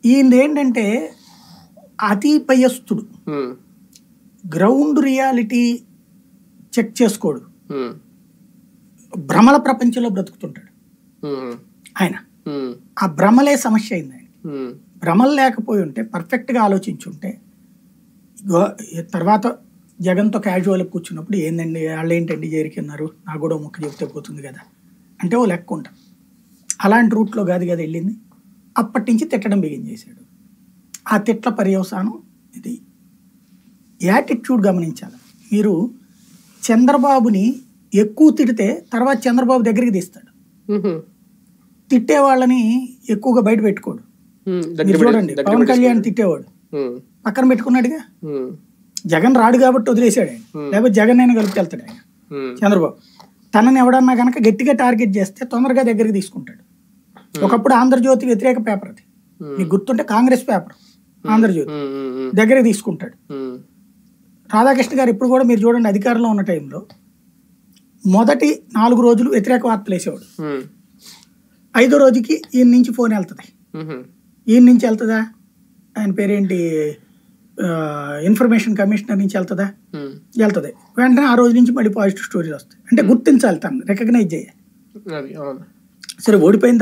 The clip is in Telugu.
ఈయనదేంటంటే అతి భయస్థుడు, గ్రౌండ్ రియాలిటీ చెక్ చేసుకోడు, భ్రమల ప్రపంచంలో బ్రతుకుతుంటాడు ఆయన. ఆ భ్రమలే సమస్య అయింది ఆయన. భ్రమలు లేకపోయి ఉంటే, పర్ఫెక్ట్గా ఆలోచించుంటే, తర్వాత జగన్తో క్యాజువల్గా కూర్చున్నప్పుడు ఏందండి వాళ్ళు ఏంటండి చేరికిన్నారు, నాకు కూడా ముక్క చెప్తే పోతుంది కదా అంటే ఓ లెక్క ఉంటాం. అలాంటి రూట్లో కాదు కదా వెళ్ళింది. అప్పటి నుంచి తిట్టడం బిగిన్ చేశాడు. ఆ తిట్ల పర్యవసానం ఇది. యాటిట్యూడ్ గమనించాలి మీరు. చంద్రబాబుని ఎక్కువ తిడితే తర్వాత చంద్రబాబు దగ్గరికి తీస్తాడు. తిట్టే వాళ్ళని ఎక్కువగా బయట పెట్టుకోడు. మీరు చూడండి, పవన్ కళ్యాణ్ తిట్టేవాడు పక్కన పెట్టుకున్నాడుగా. జగన్ రాడు కాబట్టి వదిలేశాడు ఆయన, లేకపోతే జగన్ అయినా కలిపికెళ్తాడు ఆయన. చంద్రబాబు తనని ఎవడన్నా కనుక గట్టిగా టార్గెట్ చేస్తే తొందరగా దగ్గరికి తీసుకుంటాడు. ఒకప్పుడు ఆంధ్రజ్యోతి వ్యతిరేక పేపర్ అది, మీకు గుర్తుంటే కాంగ్రెస్ పేపర్ ఆంధ్రజ్యోతి దగ్గరికి తీసుకుంటాడు. రాధాకృష్ణ గారు ఇప్పుడు కూడా మీరు చూడండి, అధికారంలో ఉన్న టైంలో మొదటి 4 రోజులు వ్యతిరేక వార్తలు వేసేవాడు. 5వ రోజుకి ఈయన నుంచి ఫోన్ వెళ్తుంది. ఈయన నుంచి వెళ్తుందా, ఆయన పేరేంటి, ఇన్ఫర్మేషన్ కమిషనర్ నుంచి వెళ్తుందా, వెళ్తుంది. వెంటనే ఆ రోజు నుంచి మళ్ళీ పాజిటివ్ స్టోరీలు వస్తాయి. అంటే గుర్తించాలి, తను రికగ్నైజ్ చేయాలి. సరే ఓడిపోయింది